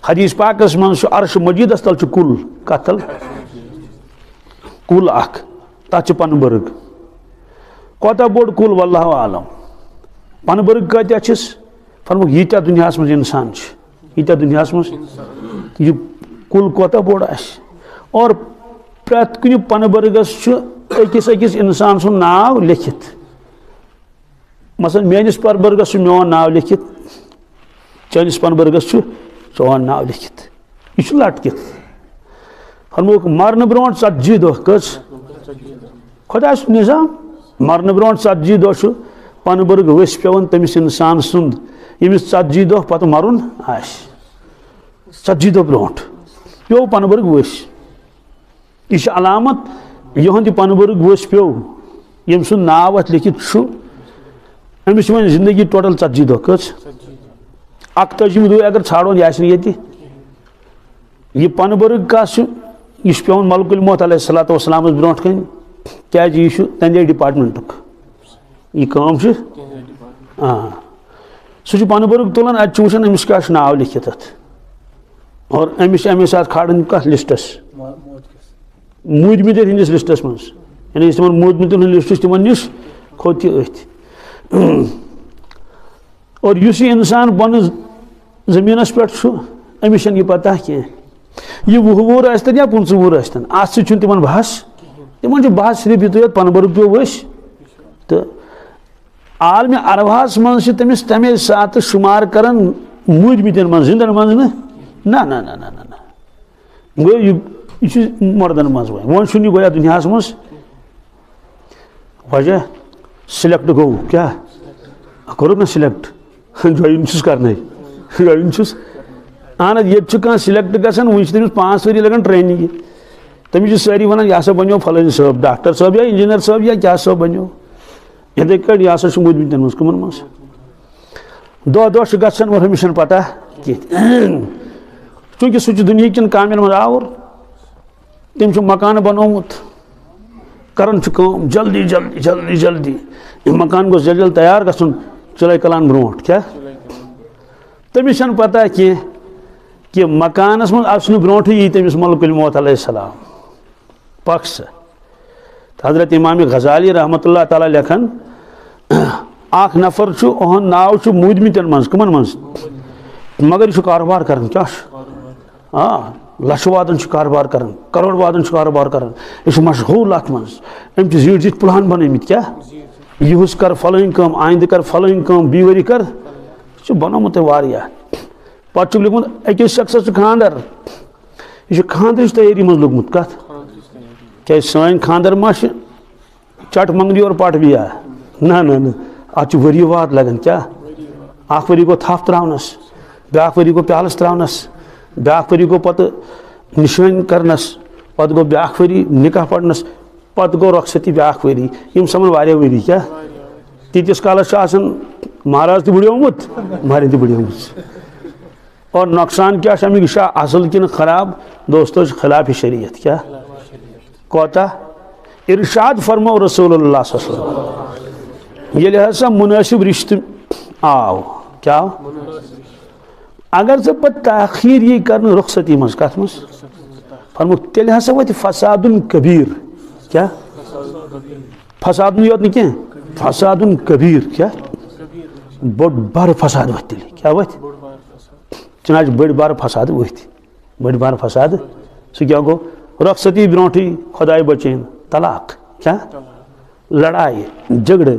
حدیث پاکس من عرش مجیدس تل کل کتل کل اخ تک پن برگ کوتا بوڑ کل واللہ عالم پن برگ کتیا چھس فرموک یتیا دنیا من انسان یتیا دنیا من یہ کل کوتا بوڑ آس اور پریت کن پن برگس اکس اکس انسان سن ناو لکھت مثلا میانس پن برگس میون ناو لکھت چانس پن برگس چون ناو لکھت یہ لٹکت فرموک مرن برو 40 دہ کس خدا نظام مرن برو 40 دہ پن برگ ؤس پیون تمس انسان سند یمس 40 دہ پتہ مرن آس 40 دہ برو پیو پن برگ ؤس یہ علامت یہند پن برگ ؤس پیو یم سند ناو ات لکھت امس ون زندگی ٹوٹل 40 دہ کس 41 دہ اگر ژھانڈون یہ یتی یہ پن برگ کس یہ پیون ملک الموت علیہ الصلوۃ والسلام برو کن کیا یہ تندے ڈپارٹمنٹ یہ کام سہ پن برگ تلان ات وچان امس کیا ناو لکھت ات اور امس امے ساتھ کھارن کت لسٹس مودمت ہندس لسٹس من یعنی تمہن مودمتن ہند لسٹ تمہن نش کھوت یہ ات اور اس انسان بن زمینس پہ امس یہ پتہ کی یہ 20 وُہُر ٲسۍتن یا 15 وُہُر ٲسۍتن ات سۭتۍ تمن بحث تمن بحث صرف یہ پن برگ پیو ؤس تو عالم ارواحس من تمس تمے سات شمار کران مودمتن من زندن من نا گو یہ مردن من ون چھ گویا دنیا مز وجہ سلیکٹ گو کیا کورک نا سلیکٹ جوائن چھس کرنے جوائن چھس اہن یہ کھانا سلیکٹ گژھان وُنہِ چھِ تٔمِس 5 ؤری لگان ٹریننگ تٔمِس چھِ سٲری ونان یہ ہسا بنیو فلٲنۍ صٲب ڈاکٹر صٲب یا انجیٖنر صٲب یا کیٛاہ صٲب بنیو یِتھٕے کٲٹھۍ یہ ہسا چھُ موٗدمٕتٮ۪ن منٛز کٕمن منٛز دۄہ دۄہ چھُ گژھان اور أمِس چھنہٕ پتہ کینٛہہ چوٗنٛکہِ سُہ چھُ دُنہِکٮ۪ن کامٮ۪ن منٛز آوُر تٔمۍ چھُ مکانہٕ بنومُت کران چھُ کٲم جلدی جلدی جلدی جلدی یہِ مکان گوٚژھ جلدی جلدی تیار گژھُن چلے کلان برونٛٹھ کیٛاہ تٔمِس چھنہٕ پتہ کینٛہہ کہ مکانس من اژنہٕ برونٛٹھٕے یی تٔمِس ملک الموت علیہ السلام پک سا حضرت امام غزالی رحمۃ اللہ تعالیٰ لکھان اکھ نفر چھُ اُہُنٛد ناو چھُ موٗدمٕتٮ۪ن منٛز کٕمن منٛز مگر یہ کاروبار کران کیا لچھ وادن کاروبار کران کروڑ وادن کاروبار کران یہ مشغول ات من ام زیٖٹھۍ زیٖٹھۍ پلان بنٲمٕتۍ کیا یہُس کر فلٲنۍ کٲم آیندٕ کر فلٲنۍ کٲم بی ؤری کر یہ بنومُت واریاہ پتہٕ چھُکھ لیوٚکھمُت أکِس شخصس چھُ خانٛدر یہ خانٛدرٕچ تیٲری منٛز لوٚگمُت کتھ کیازِ سٲنۍ خانٛدر ما چھِ چٹ منگنی اور پٹ بیا نا ات چھُ ؤری واد لگان کیا اکھ ؤری گوٚو تھپھ تراونس بیاکھ ؤری گوٚو پیالس تراونس بیاکھ ؤری گوٚو پتہٕ نشٲنۍ کرنس پتہٕ گوٚو بیاکھ ؤری نکاح پرنس پتہٕ گوٚو رۄخصتی بیاکھ ؤری یم سمن واریاہ ؤری کیا تیٖتِس کالس چھُ آسان مہراز تہِ بُڈیومُت مہرٮ۪ن تہِ بُڈیومٕژ اور نۄقصان کیا چھُ امیُک یہِ چھا اصل کِنہٕ خراب دوستو چھُ خلاف شریعت کیا کوتاہ ارشاد فرمو رسول اللہ صلی اللہ علیہ وسلم ییٚلہِ ہسا منٲسب رشتہٕ آو کیا اگر ژےٚ پتہٕ تاخیر یی کرنہٕ رخصتی منٛز کتھ منٛز فرموکھ تیٚلہِ ہسا واتہِ فسادُن کبیٖر کیا فسادُن یوت نہٕ کینٛہہ فسادُن کبیٖر کیا بوٚڑ بارٕ فساد وتھِ تیٚلہِ کیا وتھِ چناچ بٔڑۍ بارٕ فساد ؤتھۍ بٔڑۍ بارٕ فساد سُہ کیٛاہ گوٚو رۄخصتی برونٛٹھٕے خۄداے بچٲیِن طلاق کیا لڑایہِ جھگڑٕ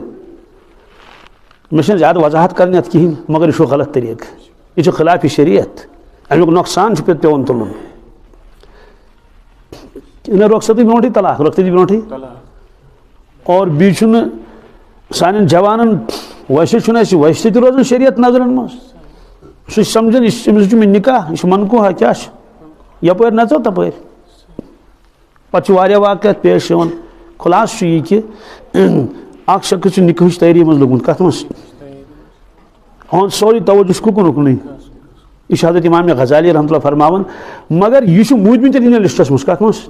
مےٚ چھنہٕ زیادٕ وضاحت کرنہِ اتھ کہیٖنۍ مگر یہِ چھُ غلط طریقہٕ یہ چھُ خلاف شریعت امیُک نۄقصان چھُ پتہٕ پیوان تُلُن نہ رۄخصتی برونٛٹھٕے طلاق رۄخصتی برونٛٹھٕے اور بیٚیہِ چھُنہٕ سانٮ۪ن جوانن ویسے چھُنہٕ اَسہِ ویسے تہِ روزان شریعت نظرن منٛز سُہ چھُ سمجھان أمِس چھُ مےٚ نکاح یہِ چھُ منقوٗحا کیٛاہ چھُ یپٲرۍ نژو تپٲرۍ پتہٕ چھُ واریاہ واقعات پیش یِوان خُلاصہٕ چھُ یہِ کہِ اکھ شخص چھُ نکاحٕچ تیٲری منٛز لوٚگمُت کتھ منٛز اہُنٛد سورُے توجہ چھُ کُکُن اُکنُے یہ حضرت امام غزالی رحمۃ اللہ فرماوان مگر یہ موٗدمٕتٮ۪ن ہٕنٛدٮ۪ن لسٹس منٛز کتھ منٛز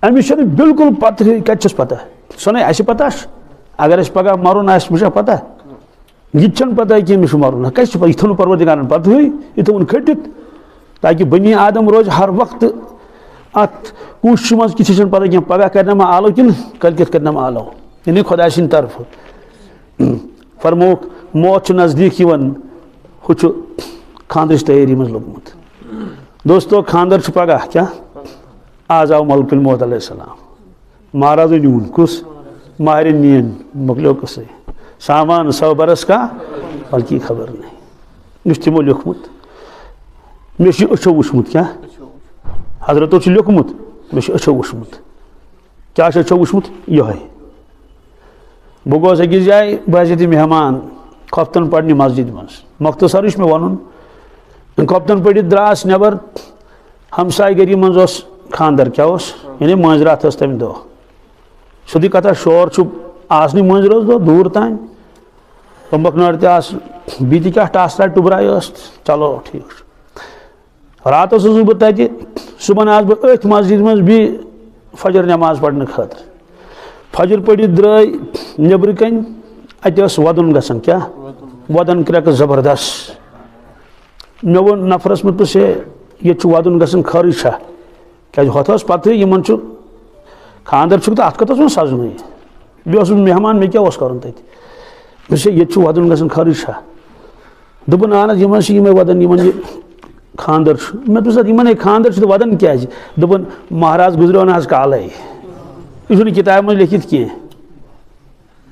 أمِس چھنہٕ بالکل پتہ کتہِ چھس پتہ سۄ نے اَسہِ پتہ چھِ اگر اَسہِ پگاہ مرُن آسہِ مےٚ چھا پتہ یہ چھنہٕ پتہ کہِ أمِس چھُ مرُن کتہِ چھُ پتہ یہِ تھوٚو نہٕ پروردگارن پتہٕے یہِ تھوٚوُن کھٔٹِتھ تاکہ بنی آدم روز ہر وقت ات کوشش مز کسی چھن پتہ کی پگہ کرنا ما آلو کن کل کت کرنا ما آلو یعنی خدا سن طرف فرموک موت نزدیک یوان ہو خاندرچ تیاری مز لوگمت دوستو خاندر پگہ کیا آز آو ملک الموت علیہ السلام مہاراز نیون کس ماہرین نین مکلیو قصے سامان 100 برس کا بلکہ خبر نہیں یہ تمو لیکھمت مے اچھو وچمت کیا حضرتو لیکھمت مے اچھو وچمت کیا اچھو وچمت یہ بہ گوس أکس جائے بہٕ ییٚتہِ مہمان کھۄفتن پرنہِ مسجد منٛز مختصر چھُ مےٚ وَنُن کھۄفتن پٔرِتھ درٛاس نٮ۪بر ہمساے گٔری منٛز اوس خاندر کیٛاہ اوس یعنی مٲنٛزراتھ ٲس تَمہِ دۄہ سیوٚدُے کتھا شور چھُ آسنٕے مٲنٛزرٲژ دۄہ دوٗر تانۍ تُمبکھ نٲر تہِ آسہٕ بیٚیہِ تہِ کیٛاہ ٹاسرا ٹُبراے ٲس چلو ٹھیٖک چھُ رات اوسُس بہٕ تَتہِ صُبحن آس بہٕ أتھۍ مسجد منٛز بیٚیہِ فجر نٮ۪ماز پرنہٕ خٲطرٕ فجر پٔرِتھ درٛاے نٮ۪برٕ کَنۍ اَتہِ ٲس وَدُن گژھان کیٛاہ وَدَن کرٛٮ۪کہٕ زبردست مےٚ ووٚن نفرس مےٚ دوٚپُس ہے ییٚتہِ چھُ وَدُن گژھان خٲرٕے چھا کیٛازِ ہۄتھ ٲس پَتہٕے یِمن چھُ خاندر چھُکھ تہٕ اَتھ خٲطرٕ اوس سَزنٕے بیٚیہِ اوسُس مہمان مےٚ کیٛاہ اوس کَرُن تَتہِ دوٚپُس ہے ییٚتہِ چھُ وَدُن گژھان خٲرٕے چھا دوٚپُن اہن حظ یِمن چھِ یِمے وَدان یِمن یہِ خاندر چھُ مےٚ دوٚپُس اَدٕ یِمن ہے خاندر چھُ تہٕ وَدان کیٛازِ دوٚپُن مہراز گُزریو نہٕ حظ کالے یہِ چھُنہٕ کِتابہِ منٛز لیکھِتھ کینٛہہ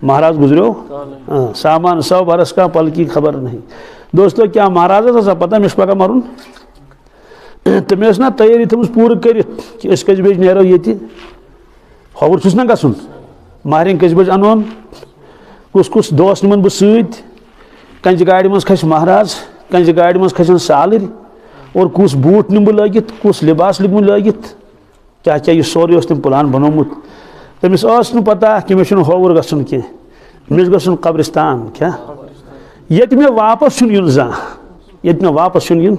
مہاراز گزریو سامان 100 برس کا پل کی خبر نہیں دوستو کیا مہارازس آسا پتہ مےٚ چھُ پگاہ مرُن تہٕ مےٚ ٲس نا تیٲری تھٲومٕژ پوٗرٕ کٔرِتھ کہِ أسۍ کٔژِ بجہِ نیرو ییٚتہِ ہۄوُر چھُس نا گژھُن مہرٮ۪ن کٔژِ بجہِ اَنہون کُس کُس دوس نِمن بہٕ سۭتۍ کنٛجہِ گاڑِ منٛز کھسہِ مہراز کنٛجہِ گاڑِ منٛز کھسن سالٕرۍ اور کُس بوٗٹھ نِمہٕ بہٕ لٲگِتھ کُس لِباس نِمہٕ بہٕ لٲگِتھ کیٛاہ کیٛاہ یہِ سورُے اوس تٔمۍ پٕلان بنوومُت تٔمِس ٲس نہٕ پتہ کہِ مےٚ چھُنہٕ ہووُر گژھُن کینٛہہ مےٚ چھُ گژھُن قبرستان کیٛاہ ییٚتہِ مےٚ واپس چھُنہٕ یُن زانٛہہ ییٚتہِ مےٚ واپس چھُنہٕ یُن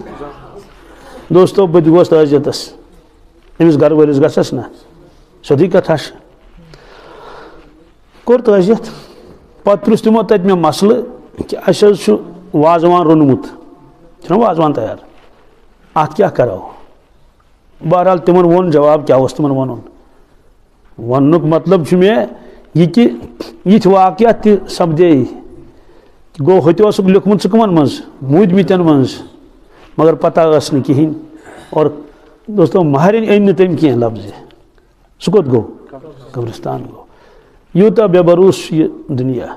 دوستو بہٕ تہِ گوس تعزیتس أمِس گرٕ وٲلِس گژھس نا سیوٚدُے کتھا چھِ کوٚر تعزیت پتہٕ پرُژھ تِمو تتہِ مےٚ مسلہٕ کہِ اَسہِ حظ چھُ وازوان روٚنمُت چھُنہ وازوان تیار اتھ کیٛاہ کرو بہرحال تِمن ووٚن جواب کیٛاہ اوس تِمن وَنُن وننُک مطلب چھُ مےٚ یہِ کہِ یِتھۍ واقعات تہِ سپدے گوٚو ہوٚتہِ اوسُکھ لیوٚکھمُت ژٕ کٕمن منٛز موٗدمٕتٮ۪ن منٛز مگر پتہ ٲس نہٕ کِہینۍ اور دوستو مہرٮ۪نۍ أنۍ نہٕ تٔمۍ کینٛہہ لفظِ سُہ کوٚت گوٚو قبرستان گوٚو یوٗتاہ بے بروس چھُ یہِ دُنیا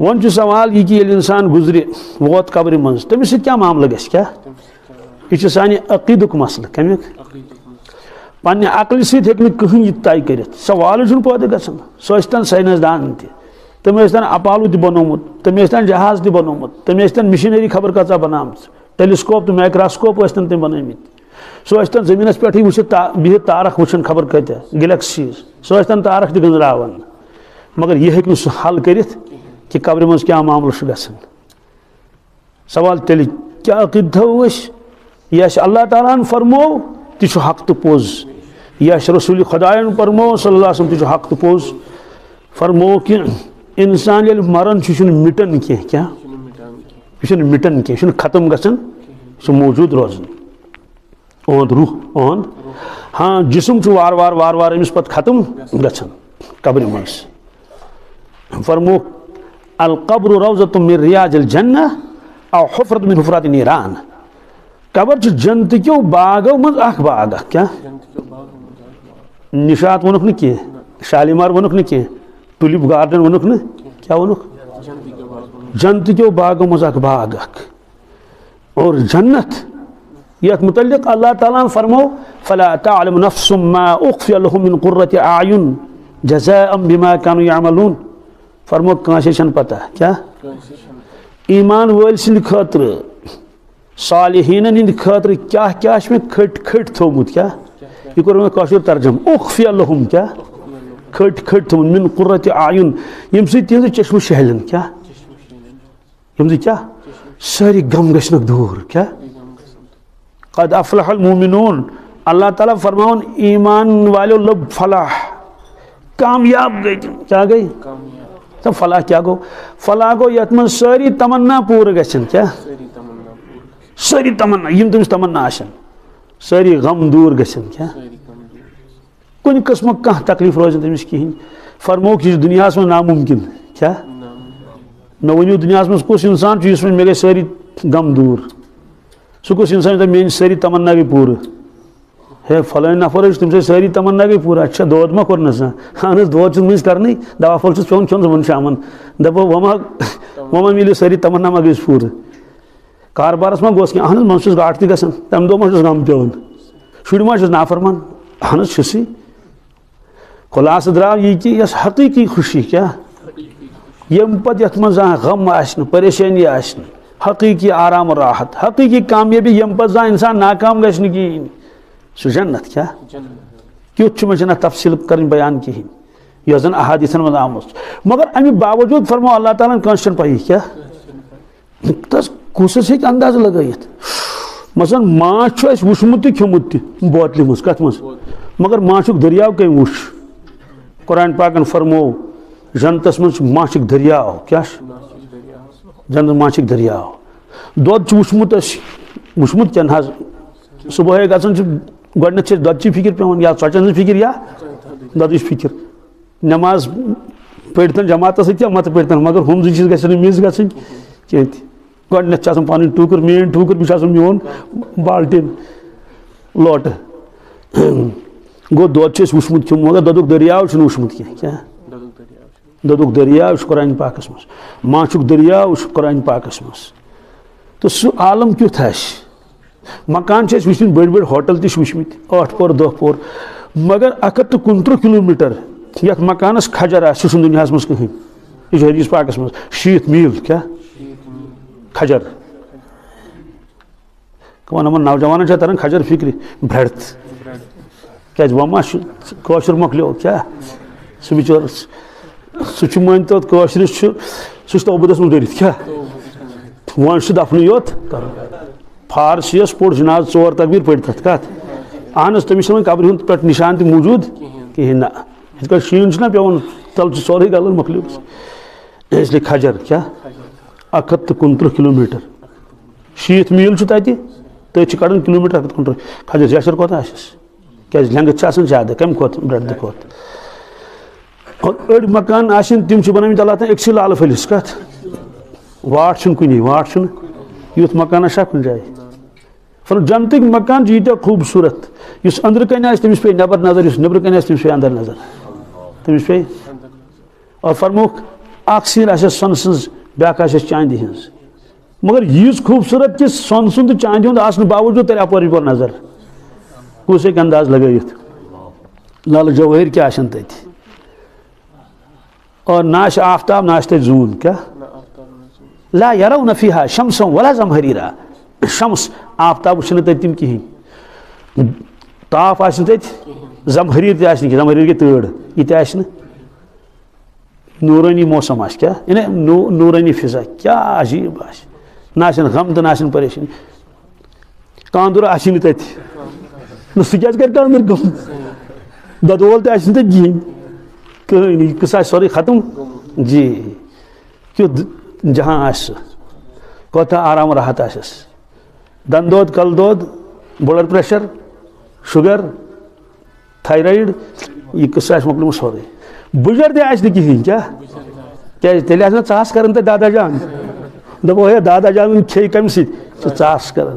وۄنۍ چھُ سوال یہِ کہِ ییٚلہِ اِنسان گُزرِ ووت قبرِ منٛز تٔمِس سۭتۍ کیٛاہ معاملہٕ گژھِ کیٛاہ یہِ چھُ سانہِ عقیٖدُک مسلہٕ کمیُک پننہِ عقلہِ سۭتۍ ہیٚکہِ نہٕ کٕہٕنۍ یہِ طے کٔرِتھ سوالٕے چھُنہٕ پٲدٕ گژھان سُہ ٲسۍتن ساینسدان تہِ تٔمۍ ٲسۍتن اپالوٗ تہِ بنوومُت تٔمۍ ٲسۍتن جہاز تہِ بنوومُت تٔمۍ ٲسۍتن مِشیٖنٔری خبر کۭژاہ بنٲومٕژ ٹیلیسکوپ تہٕ مایکراسکوپ ٲسۍتن تٔمۍ بنٲومٕتۍ سُہ ٲسۍتن زٔمیٖنس پٮ۪ٹھٕے وٕچھِتھ بِہِتھ تارک وٕچھان خبر کۭتیاہ گلیکسیٖز سُہ ٲسۍتن تارک تہِ گٔنٛزراوان مگر یہِ ہیٚکہِ نہٕ سُہ حل کٔرِتھ کہِ قبرِ منٛز کیٛاہ معاملہٕ چھُ گژھان سوال تیٚلہِ کیٛاہ عقیٖدٕ تھاوو أسۍ یہِ اَسہِ اللہ تعالیٰ ہن فرموو تہِ چھُ حق تہٕ پوٚز یہِ اَسہِ رسوٗلِ خۄدایَن فرموو صلی اللہ علیہ وسلم تہِ چھُ حق تہٕ پوٚز فرموو کہِ اِنسان ییٚلہِ مران چھُ یہِ چھُنہٕ مِٹان کینٛہہ کیٛاہ یہِ چھُنہٕ مِٹان کینٛہہ یہِ چھُنہٕ ختم گژھان یہِ چھُ موٗجوٗد روزان اُہُنٛد روح اُہُنٛد ہاں جسم چھُ وارٕ وارٕ وارٕ وارٕ أمِس پتہٕ ختم گژھان قبرِ منٛز فرمووُکھ القبر روضۃ من ریاض الجنہ او حفرۃ من حفرات النیران قبر چھُ جنتہٕ کیو باغو منٛز اکھ باغ اکھ کیٛاہ نِشاط ووٚنُکھ نہٕ کینٛہہ شالیمار ووٚنُکھ نہٕ کینٛہہ ٹوٗلِپ گاردن ووٚنُکھ نہٕ کیٛاہ ووٚنُکھ جنتہٕ کیو باغو منٛز اکھ باغ اکھ اور جنت یتھ متعلق اللہ تعالیٰ ہن فرموو فلا تعلم نفس ما اخفی لهم من قرة اعین جزاء بما كانوا يعملون فرموو کٲنٛسے چھنہٕ پتہ کیٛاہ ایمان وٲلۍ سٕنٛدِ خٲطرٕ صالحیٖنن ہٕنٛدِ خٲطرٕ کیٛاہ کیٛاہ چھُ مےٚ کھٔٹۍ کھٔٹۍ تھوٚومُت کیٛاہ یہِ کوٚر مےٚ کٲشُر ترجم اخفی لهم کیٛاہ کھٔٹۍ کھٔٹۍ تھوٚومُت من قرة اعین ییٚمہِ سۭتۍ تِہنٛزٕ چشمہٕ شہلن کیٛاہ ییٚمہِ سۭتۍ کیٛاہ سٲری غم گژھنکھ دوٗر کیٛاہ قد افلح المؤمنون اللہ تعالیٰ فرماوان ایمان والیو لب فلاح کامیاب گٔے تِم کیٛاہ گٔے تہٕ فلاح کیٛاہ گوٚو فلاح گوٚو یتھ منٛز سٲری تمنا پوٗرٕ گژھن کیٛاہ ساری تمنا یم تمس تمنا آشن ساری غم دور گژھن کیا کن قسم کانٛہہ تکلیف روزن تمس کہین فرموک یہ دنیا من ناممکن کیا مے ؤنِو دنیا من کس انسان اس مے گئی ساری غم دور سہ کس انسان میری ساری تمنا گئی پور ہے فلٲنۍ نفر تم سے ساری تمنا گئی پور اچھا دود ما کورنس اہن دود چھ مٔنٛزۍ کرنٕے دوا پھوٚل چھُس پیوان کھیوٚن صبحن شامن دپو وما مِلیو ساری تمنا ما گٔیس پوٗرٕ کاربارس ما گوس کینٛہہ اہن من چھُس گاٹہٕ تہِ گژھان تمہِ دۄہ ما چھُس غم پیوان شُرۍ ما چھُس نافرمان اہن چھُسٕے خلاصہ درٛاو یہِ کہِ یۄس حقیٖقی خوشی کیا یم پتہٕ یتھ منٛز زانٛہہ غم آسہِ نہٕ پریشٲنی آسہِ نہٕ حقیٖقی آرام و راحت حقیٖقی کامیٲبی یم پتہٕ زانٛہہ انسان ناکام گژھِ نہٕ کِہیٖنۍ سُہ جنت کیا تیُتھ چھُ مےٚ چھنہٕ تفصیل کرٕنۍ بیان کِہیٖنۍ یۄس زن احادیثن منٛز آمٕژ مگر امہِ باوجوٗد فرمو اللہ تعالیٰ ہن کٲنٛسہِ چھنہٕ پیی کیا تس کُسس ہیٚکہِ انداز لگٲیِتھ مثلاً ماچھ چھُ اَسہِ وٕچھمُت تہِ کھیوٚمُت تہِ بوتلہِ منٛز کتھ منٛز مگر ماچھُک دٔریاو کٔمۍ وٕچھ قرآن پاکن فرمو جنتس منٛز چھُ ماچھُک دٔریاو کیاہ چھُ جنت ماچھُک دٔریاو دۄد چھُ وٕچھمُت اَسہِ وٕچھمُت کیٛاہ نہ حظ صبحٲے گژھان چھُ گۄڈٕنیتھ چھِ اَسہِ دۄدچی فِکر پیوان یا ژۄچن ہٕنٛز فِکر یا دۄدٕچ فِکر نٮ۪ماز پٔرۍتن جماعتس سۭتۍ یا متہٕ پٔرۍتن مگر ہُم زٕ چیٖز گژھن نہٕ مِس گژھٕنۍ کینٛہہ تہِ گۄڈٕنیتھ چھِ آسان پنٕنۍ ٹوٗکر میٲنۍ ٹوٗکر بیٚیہِ چھُ آسان میون بالٹیٖن لوٹہٕ گوٚو دۄد چھُ اَسہِ وٕچھمُت کھیوٚمُت مگر دۄدُک دٔریاو چھُنہٕ وٕچھمُت کینٛہہ کیٛاہ دۄدُک دٔریاو چھُ قرآنِ پاکس منٛز ماچھُک دٔریاو چھُ قرآنِ پاکس منٛز تہٕ سُہ عالم کیُتھ آسہِ مکان چھِ اَسہِ وٕچھمٕتۍ بٔڑۍ بٔڑۍ ہوٹل تہِ چھِ وٕچھمٕتۍ 8 پور 10 پور مگر 129 کِلوٗمیٖٹر یتھ مکانس کھجر آسہِ سُہ چھُنہٕ دُنیاہس منٛز کٕہٕنۍ یہِ چھُ حدیٖث پاکس منٛز 60 میٖل کیٛاہ کھجر یِمن نوجوانن چھا تران کھجر فکرِ برٛٮ۪ڈتھ کیٛازِ وۄنۍ ما چھُ کٲشُر مۄکلیو کیٛاہ سُہ بِچور سُہ چھُ مٲنۍتو کٲشرِس چھُ سُہ چھُ توبوٗدس منٛز ڈٔرِتھ کیٛاہ وۄنۍ چھُ دفنٕے یوت کرُن فارسِیس پوٚر جناز 4 تقبیٖر پٔرۍ تتھ کتھ اہن حظ تٔمِس چھُنہٕ وۄنۍ قبرِ ہُنٛد پٮ۪ٹھ نِشان تہِ موٗجوٗد کِہیٖنۍ نہ یِتھ کٲٹھۍ شیٖن چھُنہ پیوان تَلہٕ چھُ سورُے گلان مۄکلیو اس لیے کھجر کیٛاہ 129 کِلوٗمیٖٹر 60 میٖل چھُ تتہِ تٔتھۍ چھِ کڑان کِلوٗمیٖٹر 129 کھجر جیسر کوتاہ آسٮ۪س کیٛازِ لینٛگٕتھ چھِ آسان زیادٕ کمہِ کھۄتہٕ برٛٮ۪ڈتھٕ کھۄتہٕ اور أڑۍ مکان آسن تِم چھِ بنٲومٕتۍ اللہ تعالیٰ أکسٕے لالہٕ پھٔلِس کتھ واٹ چھُنہٕ کُنی واٹ چھُنہٕ یُتھ مکانہ چھا کُنہِ جایہِ فرق جنتٕکۍ مکان چھِ ییٖتیاہ خوٗبصوٗرت یُس أنٛدرٕ کَنۍ آسہِ تٔمِس پیٚیہِ نٮ۪بر نظر یُس نیٚبرٕ کَنۍ آسہِ تٔمِس پیٚیہِ اندر نظر تٔمِس پیٚیہِ اور فرموکھ اکھ سیٖر آسٮ۪س سۄنہٕ سٕنٛز بیٛاکھ آسٮ۪س چاندِ ہٕنٛز مگر ییٖژ خوٗبصوٗرت کہِ سۄنہٕ سُنٛد تہٕ چاندِ ہُنٛد آسنہٕ باوجوٗد ترِ اپور یپور نظر کُس ہیٚکہِ انداز لگٲیِتھ لالہٕ جوٲہِر کیٛاہ آسن تتہِ اور نہ آسہِ آفتاب نہ آسہِ تتہِ زوٗن کیٛاہ لا یرون فیہا شمسا ولا زمہریرا شمس آفتاب چھِنہٕ تتہِ تِم کِہیٖنۍ تاپھ آسہِ نہٕ تتہِ زمہریٖر تہِ آسہِ نہٕ کینٛہہ زمہریٖر گٔے تۭر یہِ تہِ آسہِ نہٕ نوٗرٲنی موسم آسہِ کیٛاہ یعنی نوٗرٲنی فضا کیٛاہ عجیٖب آسہِ نہ آسن غم تہٕ نہ آسن پریشٲنی کاندُر آسہِ نہٕ تتہِ سُہ کیٛازِ کرِ کاندُر کٲم دۄدٕ وول تہِ آسہِ نہٕ تتہِ کِہیٖنۍ کٕہٕنۍ یہِ قٕصہٕ آسہِ سورُے ختم جی کیُتھ جہاں آسہِ سُہ کوتاہ آرام راحت آسٮ۪س دنٛدٕ دود کلہٕ دود بٕلڈ پریشر شُگر تھایرایڈ یہِ قٕصہٕ آسہِ مۄکلیومُت سورُے بُجر تہِ آسہِ نہٕ کِہیٖنۍ کیٛاہ کیٛازِ تیٚلہِ آسہِ نا ژاس کران تتہِ دادا جان دپو ہے دادا جان کھیٚیہِ کمہِ سۭتۍ چھُ ژاس کران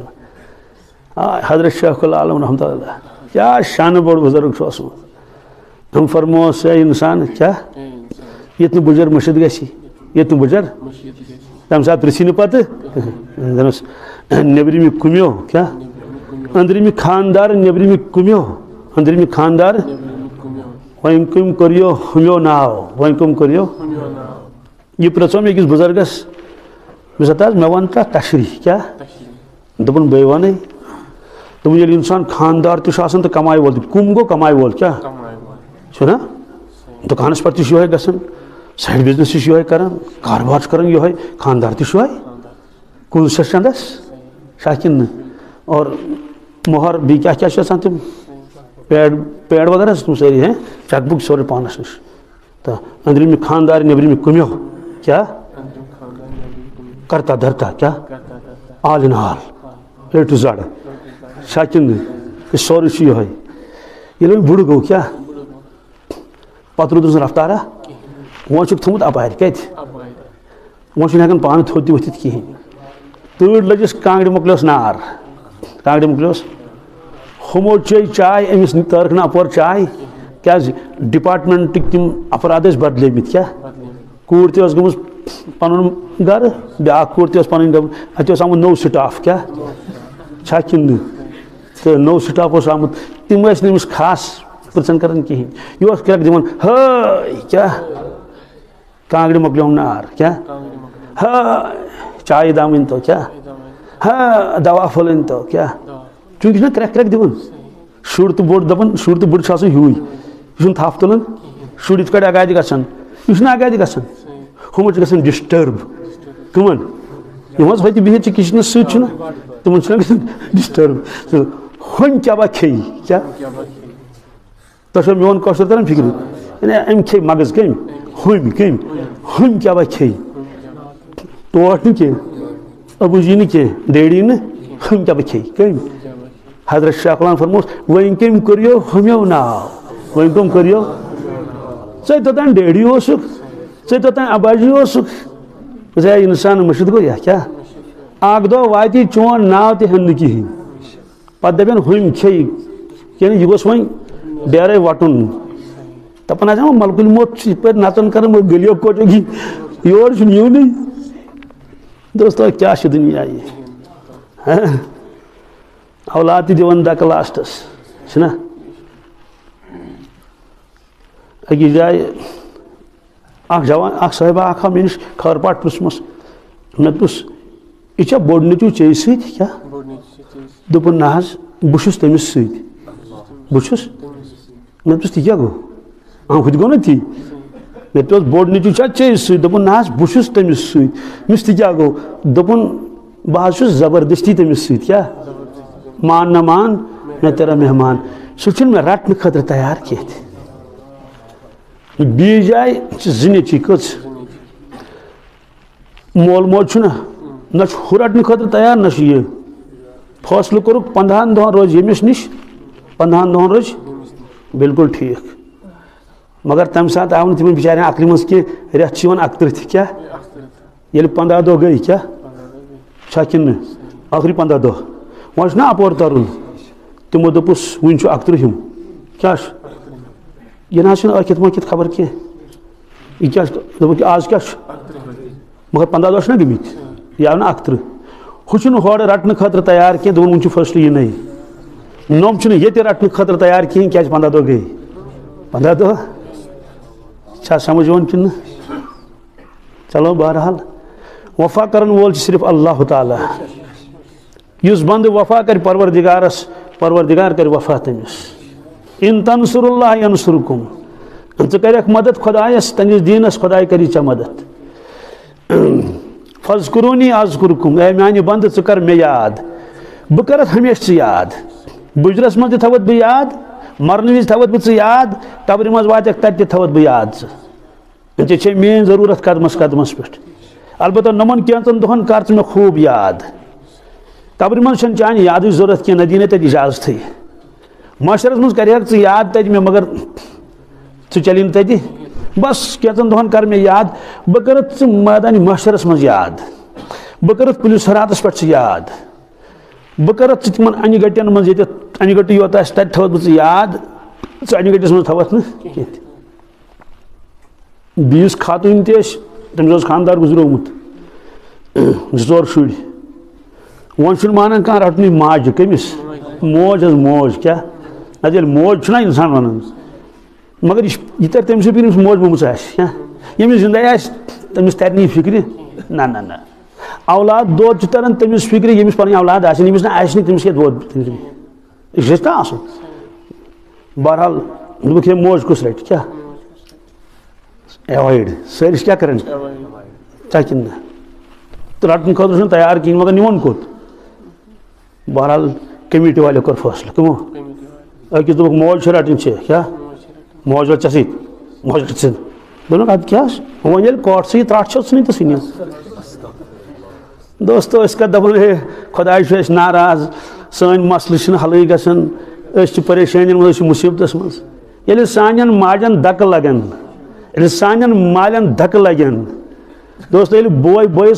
آ حضرت شیخ العالم رحمتہ اللہ کیٛاہ شانہٕ بوٚڑ بُزرگ چھُ اوسمُت تٔمۍ فرمووس ہے اِنسان کیٛاہ ییٚتہِ نہٕ بُجر مٔشِد گژھِ ییٚتہِ نہٕ بُجر تمہِ ساتہٕ پرٛژھی نہٕ پتہٕ دپنس نیٚبرِمہِ کُمیو کیٛاہ أنٛدرِمہِ خاندار نیٚبرِمہِ کُمیو أنٛدرِمہِ خاندار وۄنۍ کٔمۍ کوٚریو ہُمیو ناو وۄنۍ کٔمۍ کوٚریو یہِ پرٛژھو مےٚ أکِس بُزرگس مےٚ حظ مےٚ وَن تتھ تشریح کیٛاہ دوٚپُن بٕے وَنَے دوٚپُن ییٚلہِ اِنسان خاندار تہِ چھُ آسان تہٕ کماے وول تہِ کُم گوٚو کماے وول کیٛاہ چھُنہ دُکانس پٮ۪ٹھ تہِ چھُ یِہوے گژھان سایڈ بِزنس تہِ چھُ یِہوے کران کاربار چھُ کران یِہوے خاندار تہِ چھُ یِہوے کُنسس چندس چھا کِنہٕ نہٕ اور مۄہر بیٚیہِ کیٛاہ کیٛاہ چھِ آسان تِم پیڈ وغیرہ چھِ تِم سٲری ہیں چیک بُک سورُے پانس نِش تہٕ أنٛدرِمہِ خاندار نیٚبرِمہِ کُمیو کیٛاہ کرتا دھرتا کیٛاہ آل اِن آل A to Z شاکن یہ سوری یہ یل بڑ گو کیا پتہ رودس رفتارہ وہ تھومت اپار کت وہ ہکان پان تھوت تہ ورتھ کہین تۭر لجس کانگڑ مکلیس نار کانگڑ مکلیس ہمو چے چائے امس تارک نا اپور چائے کیا ڈپارٹمنٹ تم افراد بدلے مت کیا کور تہ گمس پن گھر بیا کور تہ پن ات آمت نو سٹاف کیا کن تو نو سٹاف آمت تم نمس خاص پرژن کران کہین یہ کرک دان ہائی کیا کانگڑ مکلیوم نار کیا چائے دام ان تو کیا ہاں دوا پھل ان تو کیا چونکہ یہ کرک کرک دان شر تو بوڑ دپان شر تو بوڑ ہیوی یہ تھپ تلان شر یہ کٹ اگادِ گژھان یہ اگادِ گژھان ہم گژھان ڈسٹرب کمن یم ہوت بہت کچنس ستنا تمن ڈسٹرب ہن کیا با کھے کیا تہ میون کوشر تران فکر یعنی ام کھے مغز کم ہم کیا با کھے ٹوٹ نہ کی ابو جی نہ کی ڈیڈی نہ ہم کیا با کھے کم حضرت شاہ قرآن فرموس when come crew ہمیو now when کم کریو ژے توتان ڈیڈی اوسک ژے توتان اباجی اوسک ژے انسان مشد گو یا کیا اک دو واتی چون ناو تہ ہن کہین پتہ دپن ہم کھے یعنی یہ گوس وین ڈیرے وٹن دپان آسان ملک الموت پہ نژن کر گلیو کوچو گی یور یوں نہیں دوستو کیا دنیا یہ اولاد تہ دِوان دکہ لاسٹس چھنا اکس جائے اخ جوان اخ صاحبہ اخ مے نش خبر پاٹ پرژھمس مے دوس یہ چھا بوڑ نیچو چے سۭتۍ کیا دوٚپُن نہ حظ بہٕ چھُس تٔمِس سۭتۍ بہٕ چھُس مے دوٚپُس تہِ کیٛاہ گوٚو ہُہ تہِ گوٚو نا تی مے دوٚپُس بوڑ نیچو چھا ژے سۭتۍ دوٚپُن نہ حظ بہٕ چھُس تٔمِس سۭتۍ مےٚ تہِ کیٛاہ گوٚو دوٚپُن بہٕ حظ چھُس زبردستی تٔمِس سۭتۍ کیٛاہ مان نہ مان میں تیرا مہمان سُہ چھُنہٕ مےٚ رٹنہٕ خٲطرٕ تیار کینٛہہ تہِ بیٚیہِ جایہِ چھِ زٕ نیٚچِی کٔژ مول موج چھُنہ نہ چھُ ہُہ رٹنہٕ خٲطرٕ تیار نہ چھُ یہِ فٲصلہٕ کوٚرُکھ 15 دۄہن روزِ ییٚمِس نِش 15 دۄہن روزِ بالکل ٹھیٖک مگر تمہِ ساتہٕ آو نہٕ تِمن بِچارٮ۪ن عقلہِ منٛز کینٛہہ رٮ۪تھ چھِ یِوان 31 کیٛاہ ییٚلہِ 15 دۄہ گٔے کیٛاہ چھا کِنہٕ نہٕ ٲخری 15 دۄہ وۄنۍ چھُ نا اپور ترُن تِمو دوٚپُس وٕنہِ چھُ 31 کیٛاہ چھُ یہِ نہ حظ چھُنہٕ ٲکھِتھ مٲکھِتھ خبر کینٛہہ یہِ کیٛاہ چھُ دوٚپُکھ آز کیٛاہ چھُ مگر 15 دۄہ چھِنہ گٔمٕتۍ یہِ آو نہٕ 31 ہُہ چھُنہٕ ہورٕ رٹنہٕ خٲطرٕ تیار کینٛہہ دوٚپُن وٕنہِ چھُ فٔسٹ یِنَے نوٚم چھُنہٕ ییٚتہِ رٹنہٕ خٲطرٕ تیار کِہیٖنۍ کیٛازِ 15 دۄہ گٔے 15 دۄہ چھا سمجھ یِوان کِنہٕ نہٕ چلو بہرحال وفا کرن وول چھُ صرف اللہ تعالیٰ یُس بندٕ وفا کرِ پروردگارس پروردگار کرِ وفا تٔمِس ان تنصر اللہ ینصرکم ژٕ کَرکھ مدد خۄدایس تنس دیٖنس خۄداے کری ژےٚ مدد فذکرونی اذکرکم اے میانہِ بندٕ ژٕ کر مےٚ یاد بہٕ کرتھ ہمیشہٕ ژٕ یاد بُجرس منٛز تہِ تھاوتھ بہٕ یاد مرنہٕ وِزِ تھاوتھ بہٕ ژٕ یاد قبرِ منٛز واتکھ تتہِ تہِ تھاوتھ بہٕ یاد ژٕ ژےٚ چھے میٲنۍ ضروٗرت قدمس قدمس پٮ۪ٹھ البتہ نۄمن کینٛژن دۄہن کر ژٕ مےٚ خوٗب یاد قبرِ منٛز چھنہٕ چانہِ یادٕچ ضروٗرت کینٛہہ نہ دی نہٕ تتہِ اجازتھٕے معاشرس منٛز کرہکھ ژٕ یاد تتہِ مےٚ مگر ژٕ چلی نہٕ تتہِ بس کینٛژن دۄہن کر مےٚ یاد بہٕ کرتھ ژٕ مٲدانہِ محشرس منٛز یاد بہٕ کرتھ پُلِس صِراتس پٮ۪ٹھ ژٕ یاد بہٕ کرتھ ژٕ تِمن انہِ گٹین منٛز ییٚتٮ۪تھ انہِ گٔٹۍ یوت آسہِ تتہِ تھاوتھ بہٕ ژٕ یاد ژٕ انہِ گٔٹِس منٛز تھاوتھ نہٕ کینٛہہ تہِ بیٚیِس خاتوٗن تہِ ٲسۍ تٔمِس اوس خانٛدار گُزریومُت 2 شُرۍ وۄنۍ چھُنہٕ مانان کانٛہہ رٹنُے ماجہِ کٔمِس موج حظ موج کیٛاہ نتہٕ ییٚلہِ موج چھُنہ انسان ونان مگر یہِ ترِ تٔمۍ سٕے ییٚمِس موج موٚمٕژ آسہِ کیٛاہ ییٚمِس زندے آسہِ تٔمِس ترِ نہٕ یہِ فِکرِ نہ اولاد دود چھُ تران تٔمِس فِکرِ ییٚمِس پنٕنۍ اولاد آسہِ ییٚمِس نہٕ آسہِ نہٕ تٔمِس کیٛاہ دود یہِ گژھِ نا آسُن بہرحال دوٚپُکھ ہے موج کُس رٹہِ کیٛاہ ایوایڈ سٲری چھِ کیٛاہ کران ژےٚ کِنہٕ نہ تہٕ رٹنہٕ خٲطرٕ چھُنہٕ تیار کِہیٖنۍ مگر نِوان کوٚت بہرحال کمیٹی والیو کوٚر فٲصلہٕ کٕمو أکِس دوٚپُکھ موج چھِ رٹٕنۍ چھے کیٛاہ موج وٲژ ژےٚ سۭتۍ موج رٹہِ ژٕ دوٚپُکھ اَدٕ کیٛاہ وۄنۍ ییٚلہِ کوٹسٕے ترٛٹھ چھِ ژھٕنٕنۍ تہٕ ژھٕنِو دوستو اس کا دپان ہے خدا چھ ناراض سن مسئلہ حل گژھان پریشانی مز مصیبت مز یل سان ماجن دکہ لگن یل سان مالن دکہ لگن دوستو یل بوے بوئس